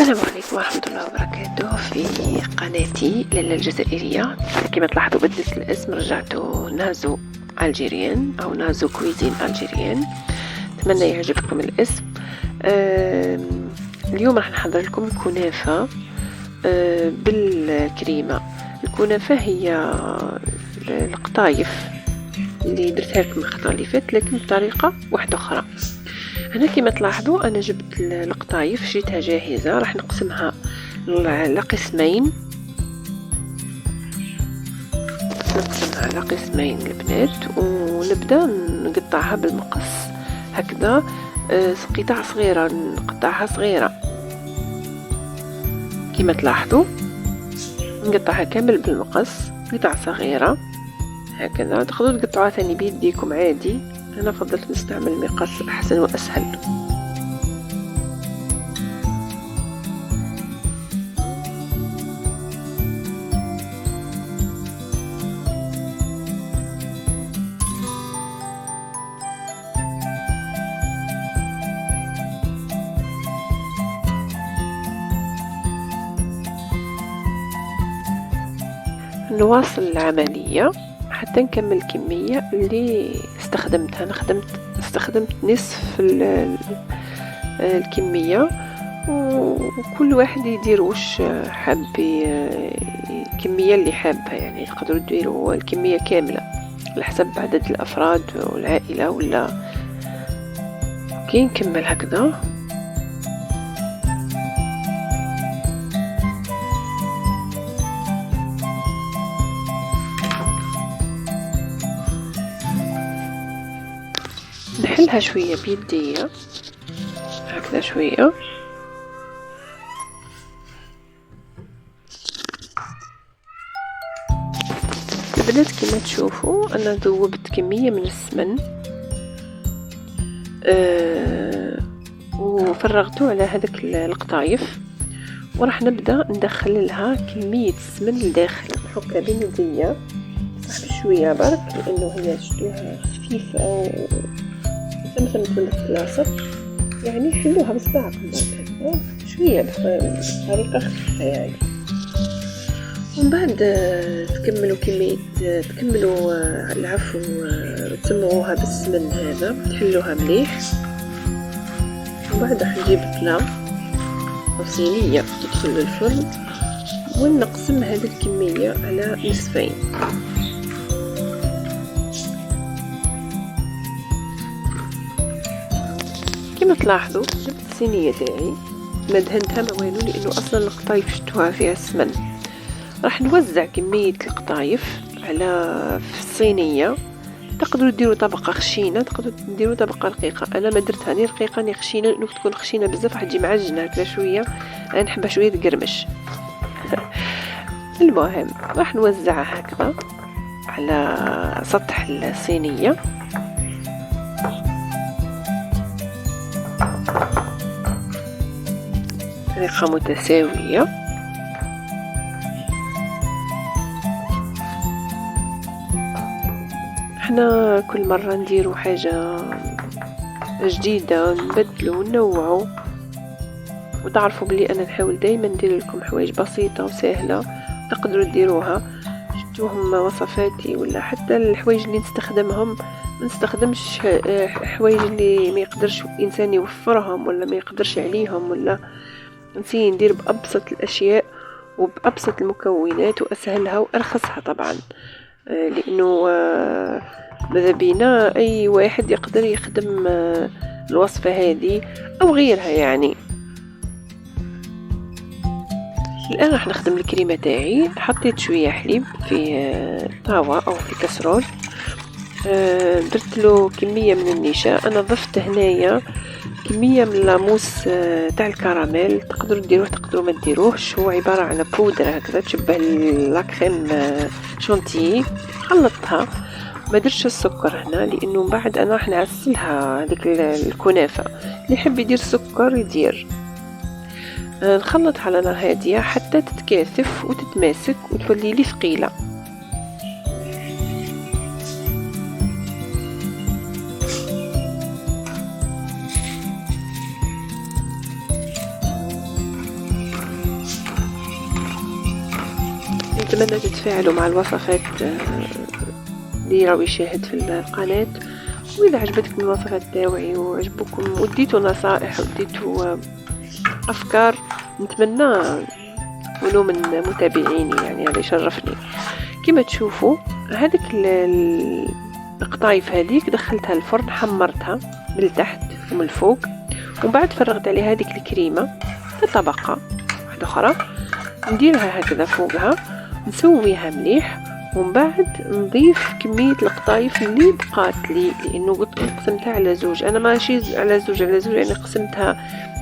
السلام عليكم ورحمة الله وبركاته. في قناتي لالا الجزائرية كما تلاحظوا بدلت الاسم، رجعته نازو الجيريان او نازو كويزين الجيريان. اتمنى يعجبكم الاسم. اليوم راح نحضر لكم كنافة بالكريمة. الكنافة هي القطايف اللي درتها لكم الخطرة اللي فاتت، لكن بطريقة واحدة اخرى. هنا كما تلاحظوا انا جبت القطايف، شريتها جاهزه، راح نقسمها لقسمين. البنات، ونبدا نقطعها بالمقص هكذا، قطع صغيره، نقطعها صغيره كما تلاحظوا، نقطعها كامل بالمقص قطع صغيره هكذا. تقدروا تقطعوها ثاني بيديكم عادي، أنا فضلت نستعمل مقص أحسن وأسهل. نواصل العملية حتى نكمل الكمية اللي استخدمتها. استخدمت نصف الكمية، وكل واحد يدير واش حاب، الكمية اللي حابها، يعني تقدروا تديروا الكمية كاملة على حسب عدد الأفراد والعائلة ولا. كي نكمل هكذا نحلها شوية بيدية هكذا شوية. البنات كما تشوفوا أنا ذوبت كمية من السمن، وفرغته على هذاك القطايف، وراح نبدأ ندخل لها كمية السمن لداخل. نحطها بين يديا صح شوية برك، لأنه هي شتوها خفيفة مثل الكلاصة، يعني حلوها بصباعكم هكذا شوية بطريقة خفيفة يعني. ومن بعد تكملوا العفو، تسمعوها بالسمن هذا، تحلوها مليح. ومن بعد راح نجيب طلا أو صينية تدخل للفرن، ونقسم هذه الكمية على نصفين. كما تلاحظوا جبت الصينية تاعي، ما دهنتها ما والو، لانه اصلا القطايف شتوها فيها السمن. راح نوزع كمية القطايف على في الصينية. تقدروا ديروا طبقة خشينة، تقدروا ديروا طبقة رقيقة. انا ما درتها ني رقيقة ني خشينة، لانه تكون خشينة بزاف راح تجي معجنة هكذا شوية، انا نحبها شوية تقرمش. المهم راح نوزعها هكذا على سطح الصينية بطريقة متساوية. احنا كل مرة نديرو حاجة جديدة، نبدلو وننوعو، وتعرفوا بلي انا نحاول دايما ندير لكم حوايج بسيطة وسهلة تقدروا تديروها. شفتوهم وصفاتي ولا حتى الحوايج اللي نستخدمهم، ما نستخدمش حوايج اللي ما يقدرش الانسان يوفرهم ولا ما يقدرش عليهم، ولا نسي ندير بأبسط الأشياء وبأبسط المكونات وأسهلها وأرخصها طبعا، لأنه ماذا بينا أي واحد يقدر يخدم الوصفة هذه أو غيرها يعني. الآن راح نخدم الكريمة تاعي. حطيت شوية حليب في طاوة أو في كسرول، درت له كمية من النشا. أنا ضفت هنايا كمية من لاموس تاع الكراميل، تقدروا ديروه تقدروا ما ديروهش، هو عبارة عن بودرة هكذا تشبه لاكريم شونتيي. خلطتها، ما درتش السكر هنا لانه بعد انا راح نعسلها هذيك الكنافة. اللي يحب يدير سكر يدير. نخلط على نار هادية حتى تتكاثف وتتماسك وتولي لي ثقيلة. نتمنى تتفاعلوا مع الوصفات اللي راهو يشاهد في القناة. وإذا عجبتكم الوصفات تاوعي وعجبكم وديتوا نصائح وديتوا أفكار، نتمنى تكونوا من متابعيني، يعني هذا يشرفني. كما تشوفوا هذيك القطايف هذيك دخلتها الفرن، حمرتها من التحت ومن الفوق، ومن بعد فرغت عليها هذيك الكريمة في طبقة واحدة أخرى، نديرها هكذا فوقها، نسويها مليح، ومن بعد نضيف كمية القطايف اللي بقات لي، لأنه قسمتها على زوج. أنا ماشي على زوج يعني قسمتها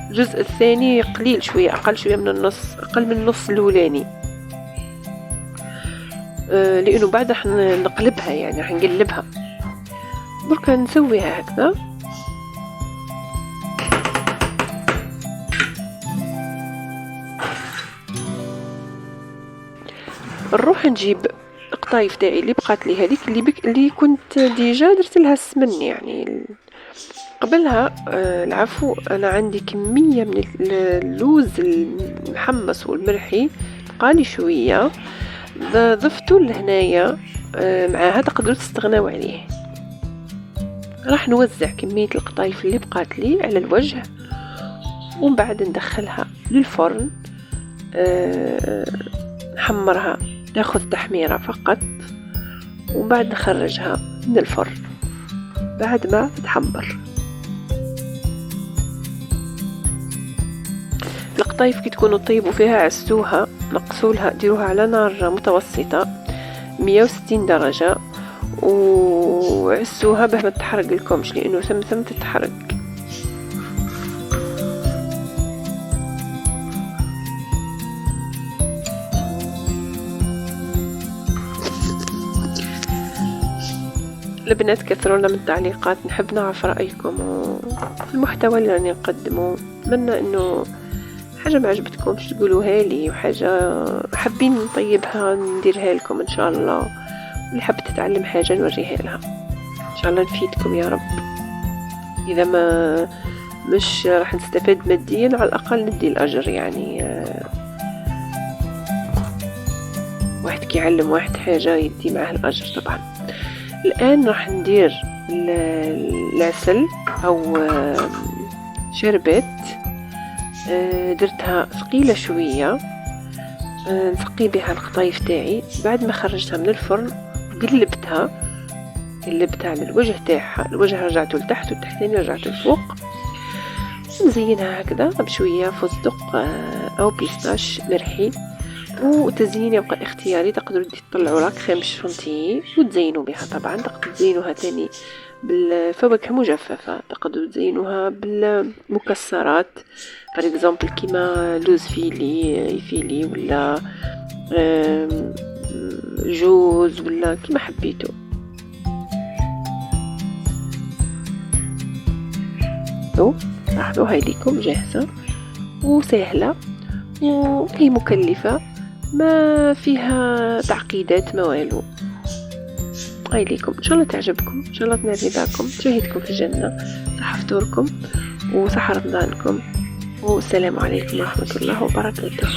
الجزء الثاني قليل شوية، أقل شوية من النص، أقل من النص الأولاني، لأنه بعد راح نقلبها، يعني راح نقلبها. بركة نسويها هكذا، نروح نجيب القطايف تاعي اللي بقات لي، هذيك اللي كنت ديجا درت لها السمن يعني قبلها. العفو، انا عندي كميه من اللوز المحمص والمرحي، بقالي شويه ضفته لهنايا، معاها تقدروا تستغناو عليه. راح نوزع كميه القطايف اللي بقات لي على الوجه، ومن بعد ندخلها للفرن، نحمرها، ناخذ تحميرة فقط، وبعد نخرجها من الفرن بعد ما تتحمر. القطايف كي تكونوا طيبوا فيها عسوها، نقصولها، ديروها على نار متوسطة 160 درجة، وعسوها باه ما تحرق لكمش، لانه ثم تتحرق. البنات كثروا لنا من التعليقات، نحب نعرف رأيكم في المحتوى اللي راني نقدمه. نتمنى انه حاجة ما عجبتكمش تقولوها لي، وحاجة حابين نطيبها نديرها لكم ان شاء الله، واللي حابة تتعلم حاجة نوريها لها ان شاء الله، نفيدكم يا رب. اذا ما مش راح نستفاد ماديا، على الاقل ندي الاجر، يعني واحد كيعلم واحد حاجة يدي معاه الاجر طبعا. الآن راح ندير العسل أو شربت، درتها ثقيلة شوية، نسقي بها القطايف تاعي. بعد ما خرجتها من الفرن قلبتها على الوجه تاعها، الوجه رجعته لتحت والتحتاني رجعته لفوق. نزينها هكذا بشوية فستق أو بيستاش مرحي، وتزيين يبقى اختياري، تقدروا تطلعوا لك كريم شانتيي وتزينوا بها. طبعا تقدروا تزينوها تاني بالفواكه مجففة، تقدروا تزينوها بالمكسرات، par exemple كيما لوز فيلي ولا جوز ولا كيما حبيتوا. لاحظوا هاي ليكم جاهزة وسهلة وهي مكلفة، ما فيها تعقيدات ما والو. هاي ليكم، ان شاء الله تعجبكم، ان شاء الله تنال رضاكم، تشاهدكم في الجنة، صحة فطوركم وصحة رمضانكم، والسلام عليكم ورحمة الله وبركاته.